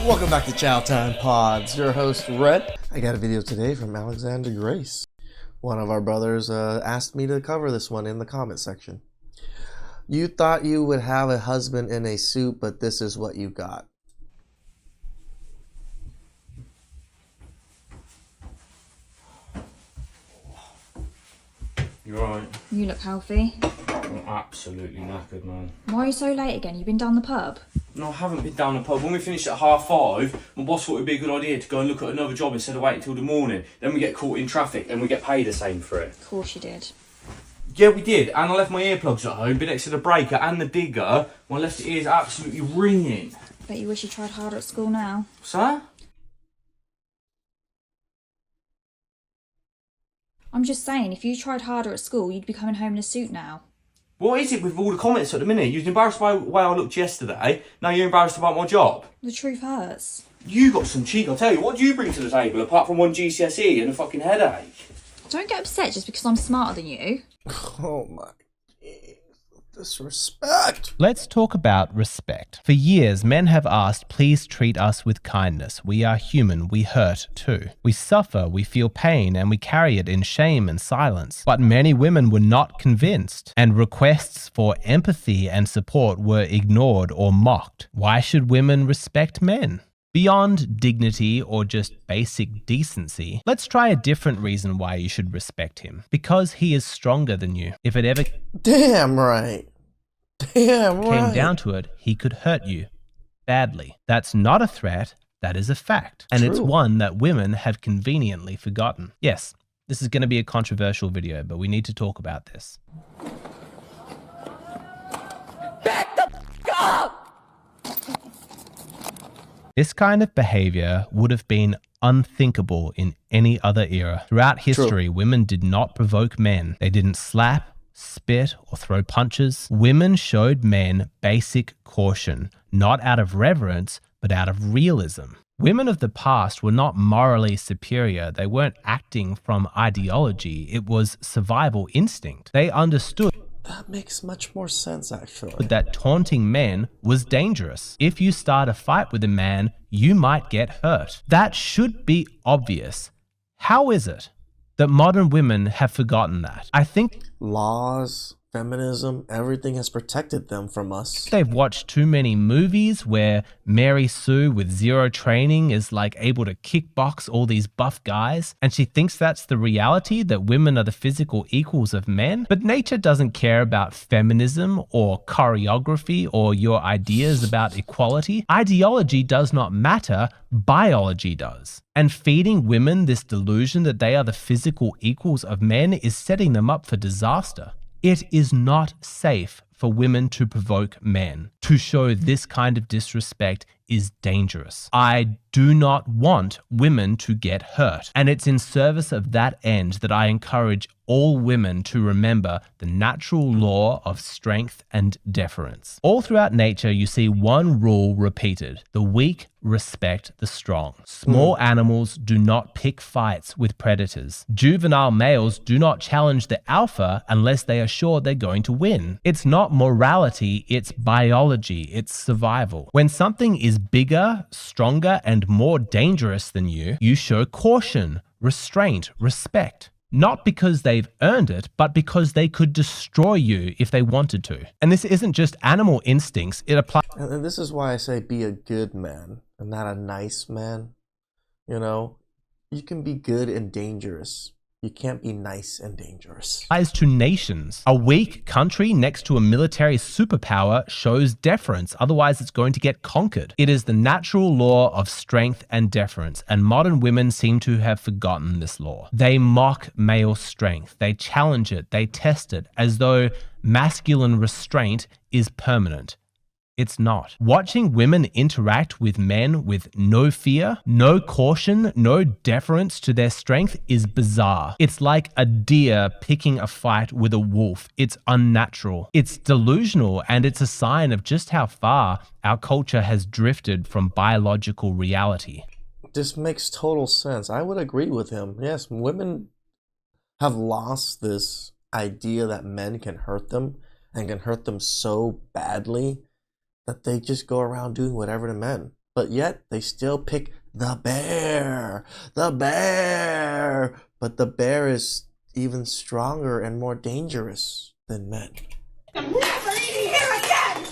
Welcome back to Chow Time Pods. Your host, Red. I got a video today from Alexander Grace. One of our brothers asked me to cover this one in the comment section. You thought you would have a husband in a suit, but this is what you got. You're right. You look healthy. I'm absolutely knackered, man. Why are you so late again? You been down the pub? No, I haven't been down the pub. When we finished at 5:30, my boss thought it'd be a good idea to go and look at another job instead of waiting till the morning. Then we get caught in traffic and we get paid the same for it. Of course you did. Yeah, we did. And I left my earplugs at home, been next to the breaker and the digger. My left ear's absolutely ringing. Bet you wish you tried harder at school now. Sir? I'm just saying, if you tried harder at school, you'd be coming home in a suit now. What is it with all the comments at the minute? You was embarrassed by the way I looked yesterday. Now you're embarrassed about my job. The truth hurts. You got some cheek, I'll tell you. What do you bring to the table apart from one GCSE and a fucking headache? Don't get upset just because I'm smarter than you. Oh my disrespect. Let's talk about respect. For years, men have asked, please treat us with kindness. We are human, we hurt too. We suffer, we feel pain, and we carry it in shame and silence. But many women were not convinced, and requests for empathy and support were ignored or mocked. Why should women respect men? Beyond dignity or just basic decency, let's try a different reason why you should respect him. Because he is stronger than you. If it ever Damn right. Damn right. came down to it, he could hurt you badly. That's not a threat, that is a fact. And it's True. one that women have conveniently forgotten. Yes, this is going to be a controversial video, but we need to talk about this. Back the f up! This kind of behavior would have been unthinkable in any other era. Throughout history, women did not provoke men. They didn't slap, spit, or throw punches. Women showed men basic caution, not out of reverence, but out of realism. Women of the past were not morally superior. They weren't acting from ideology. It was survival instinct. They understood That makes much more sense, actually. that taunting men was dangerous. If you start a fight with a man, you might get hurt. That should be obvious. How is it that modern women have forgotten that? I think Laws, feminism, everything has protected them from us. they've watched too many movies where Mary Sue with zero training is like able to kickbox all these buff guys, and she thinks that's the reality, that women are the physical equals of men. But nature doesn't care about feminism or choreography or your ideas about equality. Ideology does not matter, biology does. And feeding women this delusion that they are the physical equals of men is setting them up for disaster. It is not safe for women to provoke men. To show this kind of disrespect is dangerous. I do not want women to get hurt. And it's in service of that end that I encourage all women to remember the natural law of strength and deference. All throughout nature, you see one rule repeated: the weak respect the strong. Small animals do not pick fights with predators. Juvenile males do not challenge the alpha unless they are sure they're going to win. It's not morality, it's biology, it's survival. When something is bigger, stronger, and more dangerous than you show caution, restraint, respect. Not because they've earned it, but because they could destroy you if they wanted to. And this isn't just animal instincts, it applies. And this is why I say be a good man and not a nice man. You know, you can be good and dangerous. You can't be nice and dangerous. To nations. A weak country next to a military superpower shows deference, otherwise it's going to get conquered. It is the natural law of strength and deference, and modern women seem to have forgotten this law. They mock male strength, they challenge it, they test it, as though masculine restraint is permanent. It's not. Watching women interact with men with no fear, no caution, no deference to their strength is bizarre. It's like a deer picking a fight with a wolf. It's unnatural. It's delusional, and it's a sign of just how far our culture has drifted from biological reality. This makes total sense. I would agree with him. Yes, women have lost this idea that men can hurt them and can hurt them so badly that they just go around doing whatever to men. but yet they still pick the bear. The bear! But the bear is even stronger and more dangerous than men. I'm never eating here again!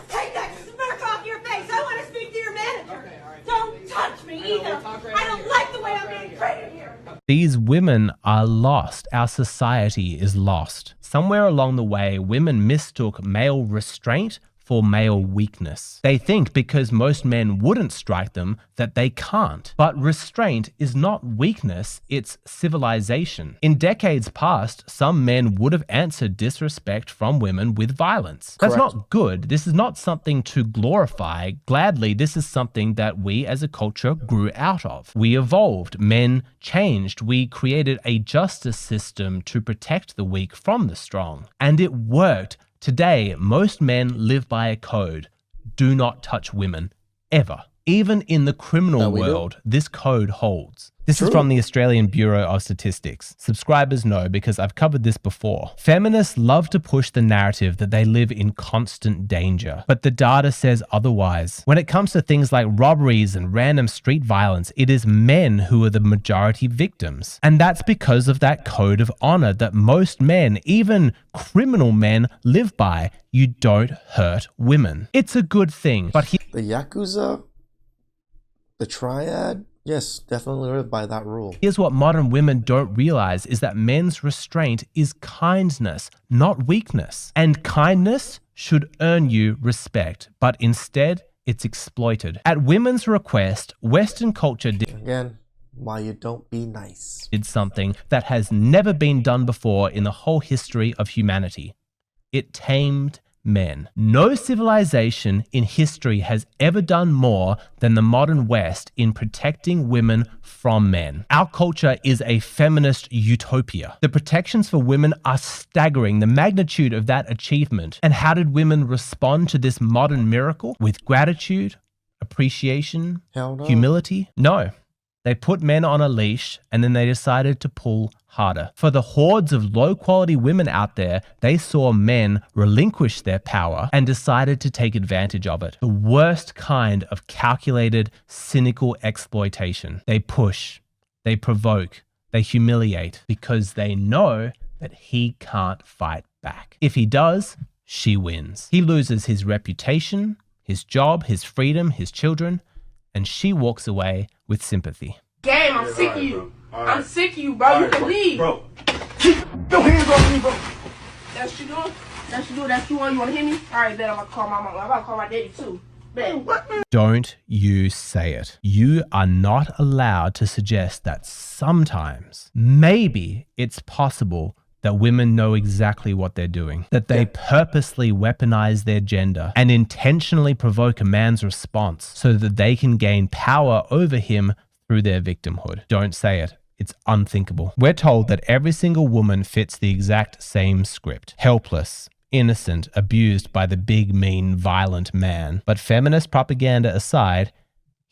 Take that smirk off your face! I want to speak to your manager! Okay, all right. Don't touch me either! I don't like the way I'm being treated here! These women are lost. Our society is lost. Somewhere along the way, women mistook male restraint for male weakness. They think because most men wouldn't strike them that they can't. But restraint is not weakness, it's civilization. In decades past, some men would have answered disrespect from women with violence. That's Correct. not good. This is not something to glorify. Gladly, this is something that we as a culture grew out of. We evolved. Men changed. We created a justice system to protect the weak from the strong. And it worked. Today, most men live by a code. Do not touch women, ever. Even in the criminal world, this code holds. This is from the Australian Bureau of Statistics. Subscribers know because I've covered this before. Feminists love to push the narrative that they live in constant danger, but the data says otherwise. When it comes to things like robberies and random street violence, it is men who are the majority victims. And that's because of that code of honor that most men, even criminal men, live by. You don't hurt women. It's a good thing, but The Yakuza, the Triad, yes, definitely live by that rule. here's what modern women don't realize is that men's restraint is kindness, not weakness. And kindness should earn you respect, but instead it's exploited. At women's request, Western culture Again, why you don't be nice. did something that has never been done before in the whole history of humanity. It tamed men. No civilization in history has ever done more than the modern West in protecting women from men. Our culture is a feminist utopia. The protections for women are staggering, the magnitude of that achievement. And how did women respond to this modern miracle? With gratitude, appreciation, Hell no. humility? No. They put men on a leash and then they decided to pull harder. For the hordes of low-quality women out there, they saw men relinquish their power and decided to take advantage of it. The worst kind of calculated, cynical exploitation. They push, they provoke, they humiliate because they know that he can't fight back. If he does, she wins. He loses his reputation, his job, his freedom, his children, and she walks away with sympathy. Game, I'm sick of you. I'm sick of you, bro. You can leave. Bro, Keep your hands off me, bro. That's what you doing? That's what you doing? That's what you want? You want to hit me? All right, bet I'm going to call my mom. I'm about to call my daddy, too. Bet. What? Don't you say it. You are not allowed to suggest that sometimes, maybe it's possible that women know exactly what they're doing, that they purposely weaponize their gender and intentionally provoke a man's response so that they can gain power over him through their victimhood. Don't say it. It's unthinkable. We're told that every single woman fits the exact same script. Helpless, innocent, abused by the big, mean, violent man. But feminist propaganda aside,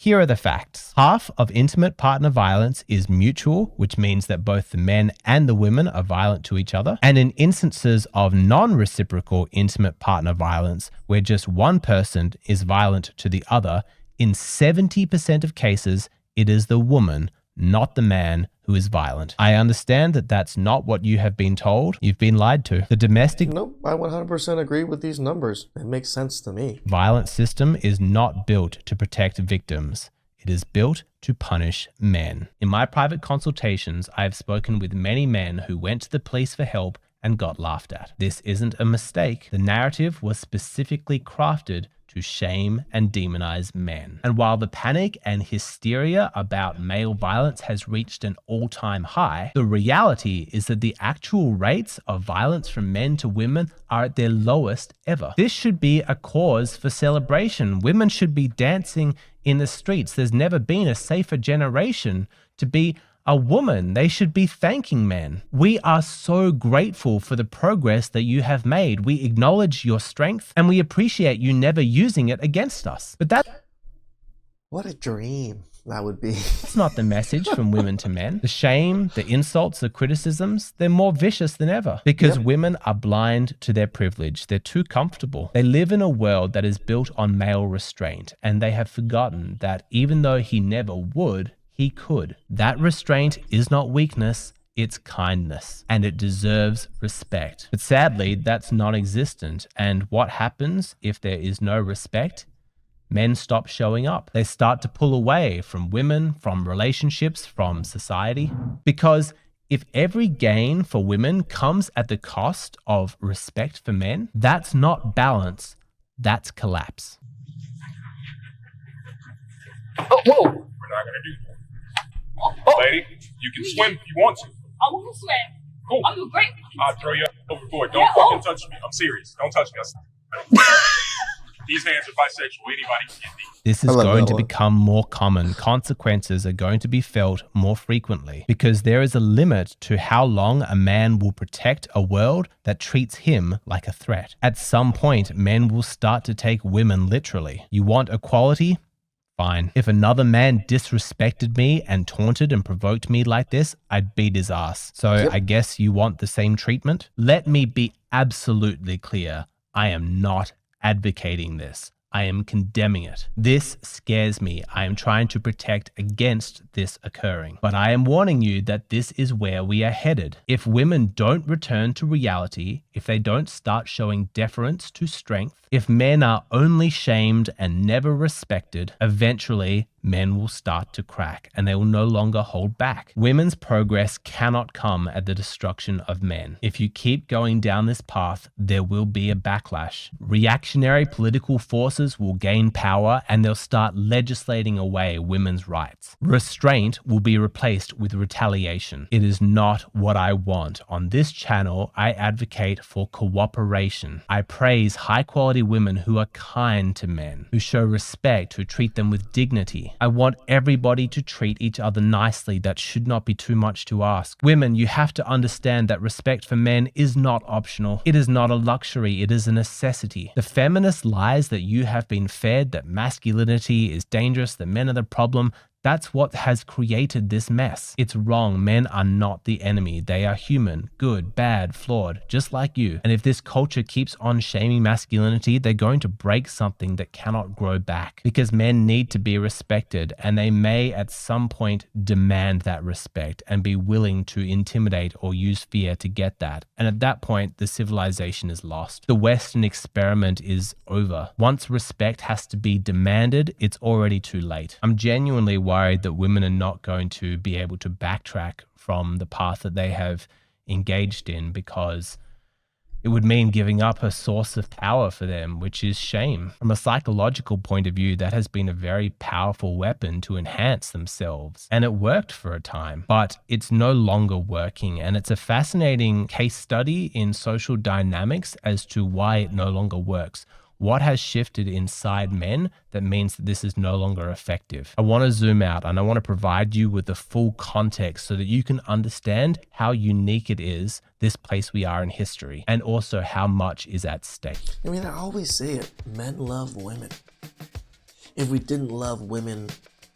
here are the facts. Half of intimate partner violence is mutual, which means that both the men and the women are violent to each other. And in instances of non-reciprocal intimate partner violence, where just one person is violent to the other, in 70% of cases, it is the woman, not the man, who is violent. I understand that that's not what you have been told. You've been lied to. The domestic Nope, I 100% agree with these numbers. It makes sense to me. violence system is not built to protect victims. It is built to punish men. In my private consultations, I have spoken with many men who went to the police for help and got laughed at. This isn't a mistake. The narrative was specifically crafted to shame and demonize men. And while the panic and hysteria about male violence has reached an all-time high, the reality is that the actual rates of violence from men to women are at their lowest ever. This should be a cause for celebration. Women should be dancing in the streets. There's never been a safer generation to be a woman. They should be thanking men. We are so grateful for the progress that you have made. We acknowledge your strength and we appreciate you never using it against us. But that What a dream. That would be... It's not the message from women to men. The shame, the insults, the criticisms, they're more vicious than ever because women are blind to their privilege. They're too comfortable. They live in a world that is built on male restraint, and they have forgotten that even though he never would, he could. That restraint is not weakness, it's kindness, and it deserves respect. But sadly, that's non-existent. And what happens if there is no respect? Men stop showing up. They start to pull away from women, from relationships, from society. Because if every gain for women comes at the cost of respect for men, that's not balance, that's collapse. Oh, whoa! We're not gonna do that. Lady, you can swim if you want to. I want to swim. Cool. I'm a great. I'll throw you overboard. Don't fucking touch me. I'm serious. Don't touch me. These hands are bisexual. Anybody can get these. This is going to become more common. Consequences are going to be felt more frequently because there is a limit to how long a man will protect a world that treats him like a threat. At some point, men will start to take women literally. You want equality? Fine. If another man disrespected me and taunted and provoked me like this, I'd beat his ass. So I guess you want the same treatment? Let me be absolutely clear. I am not advocating this. I am condemning it. This scares me. I am trying to protect against this occurring. But I am warning you that this is where we are headed. If women don't return to reality, if they don't start showing deference to strength, if men are only shamed and never respected, eventually men will start to crack and they will no longer hold back. Women's progress cannot come at the destruction of men. If you keep going down this path, there will be a backlash. Reactionary political forces will gain power and they'll start legislating away women's rights. Restraint will be replaced with retaliation. It is not what I want. On this channel, I advocate for cooperation. I praise high-quality women who are kind to men, who show respect, who treat them with dignity. I want everybody to treat each other nicely. That should not be too much to ask. Women, you have to understand that respect for men is not optional. It is not a luxury. It is a necessity. The feminist lies that you have been fed, that masculinity is dangerous, that men are the problem, that's what has created this mess. It's wrong. Men are not the enemy. They are human, good, bad, flawed, just like you. And if this culture keeps on shaming masculinity, they're going to break something that cannot grow back. Because men need to be respected, and they may at some point demand that respect and be willing to intimidate or use fear to get that. And at that point, the civilization is lost. The Western experiment is over. Once respect has to be demanded, it's already too late. I'm genuinely worried that women are not going to be able to backtrack from the path that they have engaged in because it would mean giving up a source of power for them, which is shame. From a psychological point of view, that has been a very powerful weapon to enhance themselves. And it worked for a time, but it's no longer working. And it's a fascinating case study in social dynamics as to why it no longer works. What has shifted inside men that means that this is no longer effective? I want to zoom out and I want to provide you with the full context so that you can understand how unique it is, this place we are in history, and also how much is at stake. I mean, I always say it, men love women. If we didn't love women,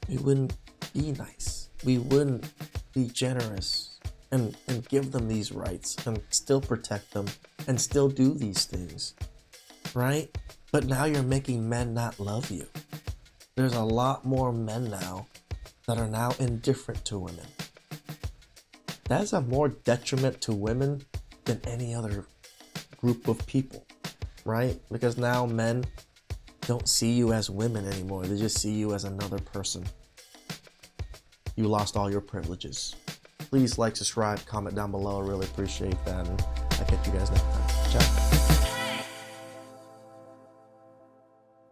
we wouldn't be nice. We wouldn't be generous and give them these rights and still protect them and still do these things, right? But now you're making men not love you. There's a lot more men now that are now indifferent to women. That's a more detriment to women than any other group of people, right? Because now men don't see you as women anymore. They just see you as another person. You lost all your privileges. Please like, subscribe, comment down below. I really appreciate that. And I'll catch you guys next time. Ciao.